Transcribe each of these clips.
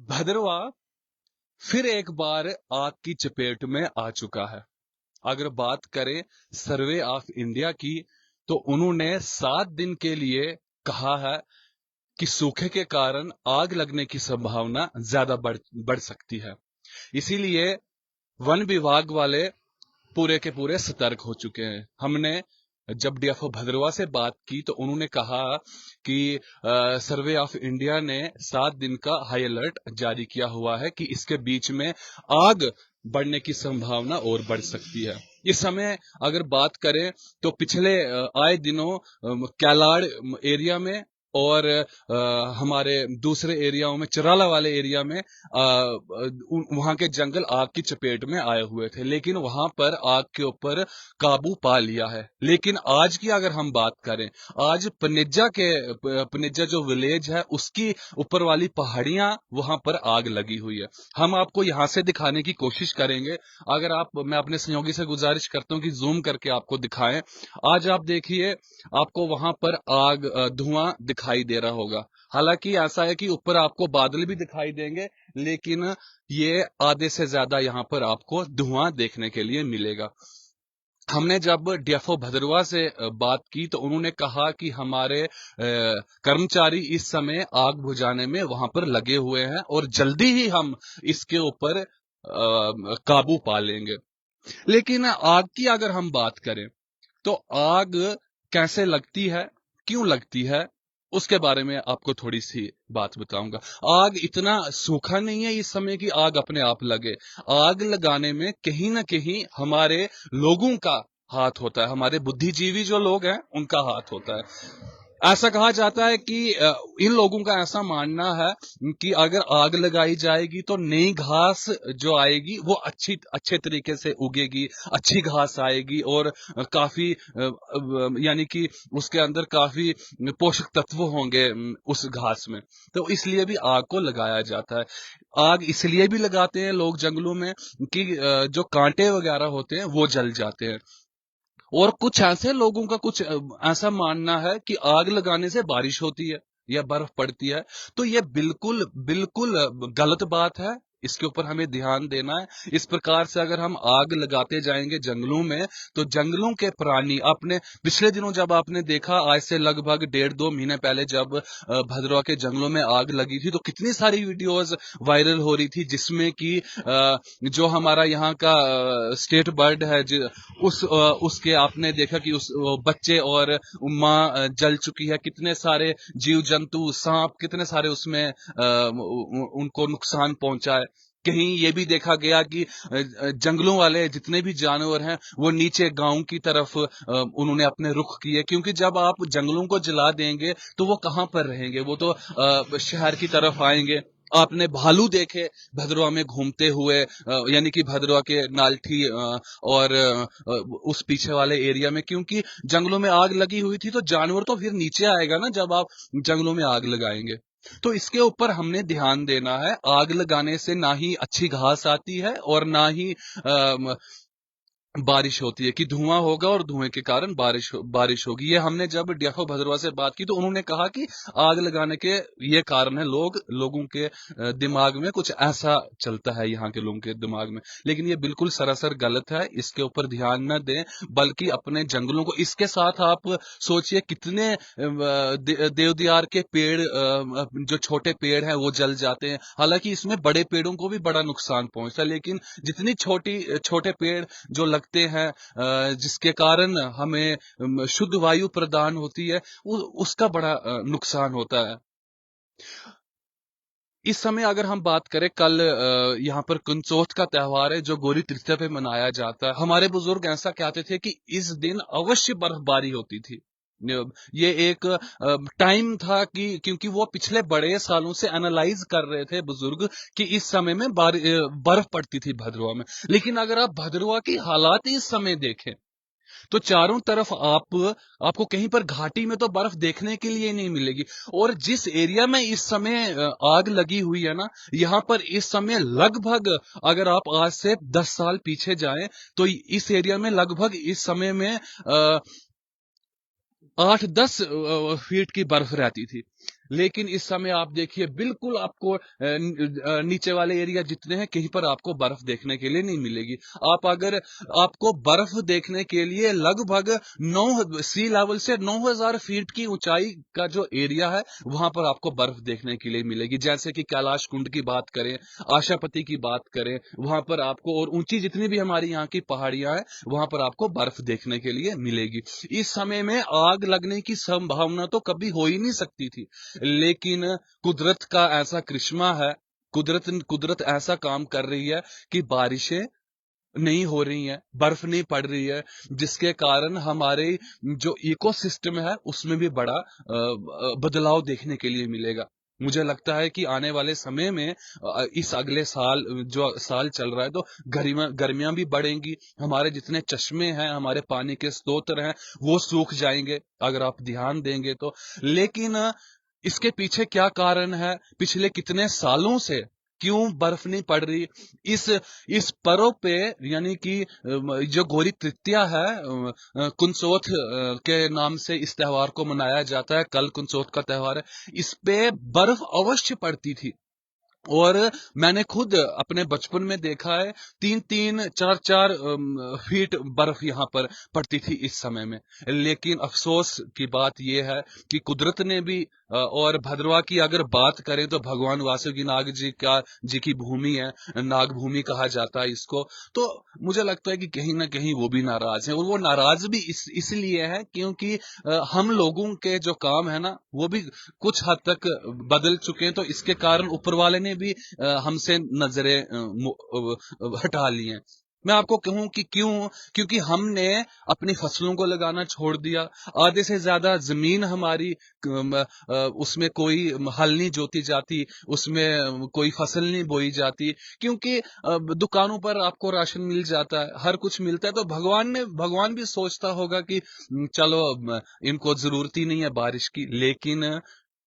भद्रवा फिर एक बार आग की चपेट में आ चुका है। अगर बात करें सर्वे ऑफ इंडिया की, तो उन्होंने 7 दिन के लिए कहा है कि सूखे के कारण आग लगने की संभावना ज्यादा बढ़ सकती है। इसीलिए वन विभाग वाले पूरे के पूरे सतर्क हो चुके हैं। हमने जब डीएफओ भद्रवा से बात की तो उन्होंने कहा कि सर्वे ऑफ इंडिया ने 7 दिन का हाई अलर्ट जारी किया हुआ है कि इसके बीच में आग बढ़ने की संभावना और बढ़ सकती है। इस समय अगर बात करें तो पिछले आए दिनों कैलाड़ एरिया में और हमारे दूसरे एरियाओं में, चराला वाले एरिया में वहां के जंगल आग की चपेट में आए हुए थे, लेकिन वहां पर आग के ऊपर काबू पा लिया है। लेकिन आज की अगर हम बात करें, आज पनिज्जा जो विलेज है उसकी ऊपर वाली पहाड़ियां, वहां पर आग लगी हुई है। हम आपको यहां से दिखाने की कोशिश करेंगे। अगर मैं अपने सहयोगी से गुजारिश करता हूं कि जूम करके आपको दिखाएं। आज आप देखिए, आपको वहां पर आग धुआं दिखाई दे रहा होगा। हालांकि ऐसा है कि ऊपर आपको बादल भी दिखाई देंगे, लेकिन ये आधे से ज्यादा यहाँ पर आपको धुआं देखने के लिए मिलेगा। हमने जब डीएफओ भद्रवा से बात की तो उन्होंने कहा कि हमारे कर्मचारी इस समय आग बुझाने में वहां पर लगे हुए हैं और जल्दी ही हम इसके ऊपर काबू पा लेंगे। लेकिन आग की अगर हम बात करें तो आग कैसे लगती है, क्यों लगती है, उसके बारे में आपको थोड़ी सी बात बताऊंगा। आग इतना सूखा नहीं है इस समय कि आग अपने आप लगे। आग लगाने में कहीं ना कहीं हमारे लोगों का हाथ होता है, हमारे बुद्धिजीवी जो लोग हैं उनका हाथ होता है। ऐसा कहा जाता है कि इन लोगों का ऐसा मानना है कि अगर आग लगाई जाएगी तो नई घास जो आएगी वो अच्छे तरीके से उगेगी, अच्छी घास आएगी और काफी यानी कि उसके अंदर काफी पोषक तत्व होंगे उस घास में। तो इसलिए भी आग को लगाया जाता है। आग इसलिए भी लगाते हैं लोग जंगलों में कि जो कांटे वगैरह होते हैं वो जल जाते हैं। और कुछ ऐसे लोगों का कुछ ऐसा मानना है कि आग लगाने से बारिश होती है या बर्फ पड़ती है। तो ये बिल्कुल बिल्कुल गलत बात है। इसके ऊपर हमें ध्यान देना है। इस प्रकार से अगर हम आग लगाते जाएंगे जंगलों में तो जंगलों के प्राणी अपने, पिछले दिनों जब आपने देखा, आज से लगभग 1.5-2 महीने पहले जब भद्रवा के जंगलों में आग लगी थी तो कितनी सारी वीडियोस वायरल हो रही थी जिसमें कि जो हमारा यहाँ का स्टेट बर्ड है, उसके आपने देखा कि उस बच्चे और माँ जल चुकी है। कितने सारे जीव जंतु, सांप, कितने सारे उसमें उनको नुकसान पहुंचा है। कहीं ये भी देखा गया कि जंगलों वाले जितने भी जानवर हैं वो नीचे गांव की तरफ उन्होंने अपने रुख किए, क्योंकि जब आप जंगलों को जला देंगे तो वो कहां पर रहेंगे, वो तो शहर की तरफ आएंगे। आपने भालू देखे भद्रवा में घूमते हुए, यानी कि भद्रवा के नालठी और उस पीछे वाले एरिया में, क्योंकि जंगलों में आग लगी हुई थी तो जानवर तो फिर नीचे आएगा ना जब आप जंगलों में आग लगाएंगे। तो इसके ऊपर हमने ध्यान देना है। आग लगाने से ना ही अच्छी घास आती है और ना ही बारिश होती है कि धुआं होगा और धुएं के कारण बारिश होगी। ये हमने जब डीएफओ भद्रवा से बात की तो उन्होंने कहा कि आग लगाने के ये कारण है, लोगों के दिमाग में कुछ ऐसा चलता है, यहाँ के लोगों के दिमाग में। लेकिन ये बिल्कुल सरासर गलत है। इसके ऊपर ध्यान न दें, बल्कि अपने जंगलों को, इसके साथ आप सोचिए कितने देवदार के पेड़, जो छोटे पेड़ हैं वो जल जाते हैं। हालांकि इसमें बड़े पेड़ों को भी बड़ा नुकसान पहुंचता है, लेकिन जितनी छोटे पेड़ जो लगते हैं, जिसके कारण हमें शुद्ध वायु प्रदान होती है, उसका बड़ा नुकसान होता है। इस समय अगर हम बात करें, कल यहाँ पर कुंचोथ का त्योहार है जो गोरी तृतीया पे मनाया जाता है। हमारे बुजुर्ग ऐसा कहते थे कि इस दिन अवश्य बर्फबारी होती थी। ये एक टाइम था कि, क्योंकि वो पिछले बड़े सालों से एनालाइज कर रहे थे बुजुर्ग कि इस समय में बर्फ पड़ती थी भद्रवा में। लेकिन अगर आप भद्रवा की हालात इस समय देखें तो चारों तरफ आपको कहीं पर घाटी में तो बर्फ देखने के लिए नहीं मिलेगी। और जिस एरिया में इस समय आग लगी हुई है ना, यहाँ पर इस समय लगभग, अगर आप आज से 10 साल पीछे जाएं तो इस एरिया में लगभग इस समय में 8-10 फीट की बर्फ रहती थी। लेकिन इस समय आप देखिए बिल्कुल आपको नीचे वाले एरिया जितने हैं कहीं पर आपको बर्फ देखने के लिए नहीं मिलेगी। आप अगर आपको बर्फ देखने के लिए लगभग 9 सी लेवल से 9,000 फीट की ऊंचाई का जो एरिया है वहां पर आपको बर्फ देखने के लिए मिलेगी। जैसे कि कैलाश कुंड की बात करें, आशापति की बात करें, वहां पर आपको और ऊंची जितनी भी हमारी यहाँ की पहाड़ियां हैं वहां पर आपको बर्फ देखने के लिए मिलेगी। इस समय में आग लगने की संभावना तो कभी हो ही नहीं सकती थी, लेकिन कुदरत का ऐसा करिश्मा है, कुदरत कुदरत ऐसा काम कर रही है कि बारिशें नहीं हो रही हैं, बर्फ नहीं पड़ रही है, जिसके कारण हमारे जो इकोसिस्टम है उसमें भी बड़ा बदलाव देखने के लिए मिलेगा। मुझे लगता है कि आने वाले समय में इस अगले साल जो साल चल रहा है तो गर्मियां भी बढ़ेंगी, हमारे जितने चश्मे हैं, हमारे पानी के स्रोत हैं वो सूख जाएंगे अगर आप ध्यान देंगे तो। लेकिन इसके पीछे क्या कारण है, पिछले कितने सालों से क्यों बर्फ नहीं पड़ रही? इस इस पर्व पे यानी कि जो गौरी तृतीया है, कुनसोथ के नाम से इस त्योहार को मनाया जाता है, कल कुनसोथ का त्योहार है, इस पे बर्फ अवश्य पड़ती थी। और मैंने खुद अपने बचपन में देखा है 3-3 4-4 फीट बर्फ यहाँ पर पड़ती थी इस समय में। लेकिन अफसोस की बात यह है कि कुदरत ने भी और भद्रवा की अगर बात करें तो भगवान वासुकी नाग जी की भूमि है, नाग भूमि कहा जाता है इसको। तो मुझे लगता है कि कहीं ना कहीं वो भी नाराज है, और वो नाराज भी इसलिए है क्योंकि हम लोगों के जो काम है ना वो भी कुछ हद तक बदल चुके हैं, तो इसके कारण ऊपर वाले ने भी हमसे नजरें हटा ली हैं। मैं आपको कहूं कि क्यों, क्योंकि हमने अपनी फसलों को लगाना छोड़ दिया। आधे से ज्यादा जमीन हमारी उसमें कोई हल नहीं जोती जाती, उसमें कोई फसल नहीं बोई जाती, क्योंकि दुकानों पर आपको राशन मिल जाता है, हर कुछ मिलता है। तो भगवान भी सोचता होगा कि चलो इनको जरूरत ही नहीं है बारिश की। लेकिन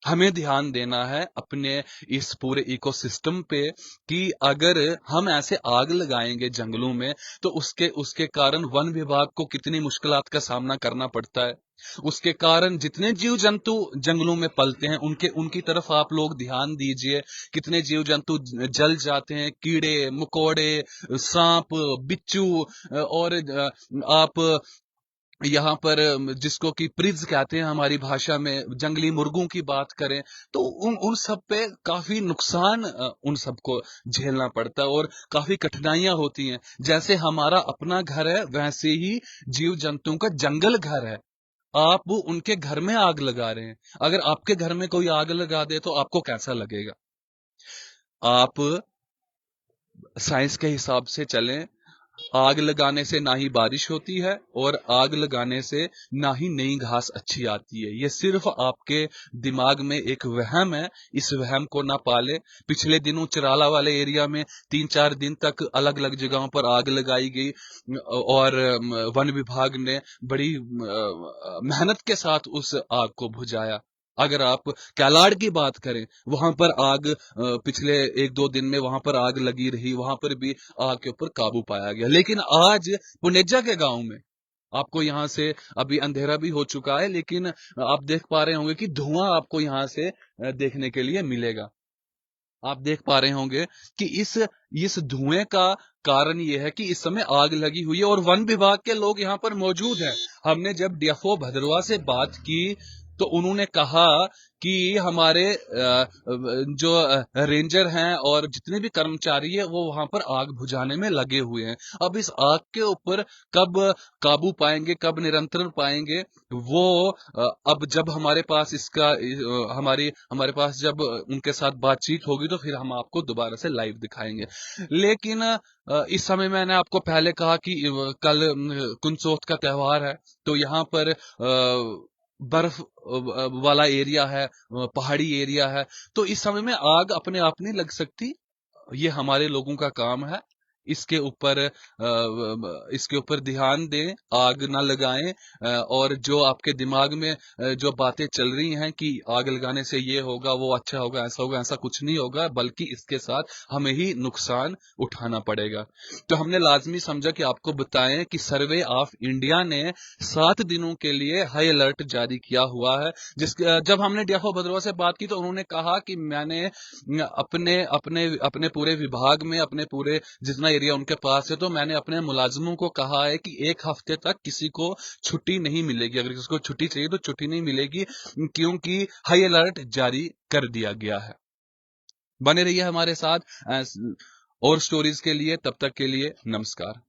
हमें ध्यान देना है अपने इस पूरे इकोसिस्टम पे कि अगर हम ऐसे आग लगाएंगे जंगलों में तो उसके उसके कारण वन विभाग को कितनी मुश्किलात का सामना करना पड़ता है। उसके कारण जितने जीव जंतु जंगलों में पलते हैं उनकी तरफ आप लोग ध्यान दीजिए। कितने जीव जंतु जल जाते हैं, कीड़े मकोड़े, सांप, बिच्छू, और आप यहाँ पर जिसको कि प्रिज कहते हैं हमारी भाषा में, जंगली मुर्गों की बात करें तो उन उन सब पे काफी नुकसान उन सबको झेलना पड़ता है और काफी कठिनाइयां होती हैं। जैसे हमारा अपना घर है वैसे ही जीव जंतुओं का जंगल घर है। आप उनके घर में आग लगा रहे हैं, अगर आपके घर में कोई आग लगा दे तो आपको कैसा लगेगा? आप साइंस के हिसाब से चलें, आग लगाने से ना ही बारिश होती है और आग लगाने से ना ही नई घास अच्छी आती है। ये सिर्फ आपके दिमाग में एक वहम है, इस वहम को ना पाले। पिछले दिनों चिराला वाले एरिया में 3-4 दिन तक अलग अलग जगहों पर आग लगाई गई और वन विभाग ने बड़ी मेहनत के साथ उस आग को बुझाया। अगर आप कैलाड़ की बात करें, वहां पर आग पिछले 1-2 दिन में वहां पर आग लगी रही, वहां पर भी आग के ऊपर काबू पाया गया। लेकिन आज पुनेजा के गांव में आपको यहाँ से अभी अंधेरा भी हो चुका है, लेकिन आप देख पा रहे होंगे कि धुआं आपको यहाँ से देखने के लिए मिलेगा। आप देख पा रहे होंगे कि इस धुएं का कारण यह है कि इस समय आग लगी हुई है और वन विभाग के लोग यहाँ पर मौजूद हैं। हमने जब डीएफओ भदरवा से बात की तो उन्होंने कहा कि हमारे जो रेंजर हैं और जितने भी कर्मचारी है वो वहां पर आग बुझाने में लगे हुए हैं। अब इस आग के ऊपर कब काबू पाएंगे, कब नियंत्रण पाएंगे, वो अब जब हमारे पास इसका हमारे पास जब उनके साथ बातचीत होगी तो फिर हम आपको दोबारा से लाइव दिखाएंगे। लेकिन इस समय मैंने आपको पहले कहा कि कल कुनसोथ का त्योहार है, तो यहाँ पर बर्फ वाला एरिया है, पहाड़ी एरिया है, तो इस समय में आग अपने आप नहीं लग सकती। ये हमारे लोगों का काम है, इसके ऊपर ध्यान दें, आग ना लगाएं। और जो आपके दिमाग में जो बातें चल रही हैं कि आग लगाने से ये होगा, वो अच्छा होगा, ऐसा होगा, ऐसा कुछ नहीं होगा, बल्कि इसके साथ हमें ही नुकसान उठाना पड़ेगा। तो हमने लाजमी समझा कि आपको बताएं कि सर्वे ऑफ इंडिया ने 7 दिनों के लिए हाई अलर्ट जारी किया हुआ है। जब हमने डीएफओ भद्रवाह से बात की तो उन्होंने कहा कि मैंने अपने अपने अपने पूरे विभाग में, अपने पूरे जितना एरिया उनके पास है, तो मैंने अपने मुलाजमों को कहा है कि 1 हफ्ते तक किसी को छुट्टी नहीं मिलेगी। अगर किसी को छुट्टी चाहिए तो छुट्टी नहीं मिलेगी, क्योंकि हाई अलर्ट जारी कर दिया गया है। बने रहिए हमारे साथ और स्टोरीज के लिए। तब तक के लिए नमस्कार।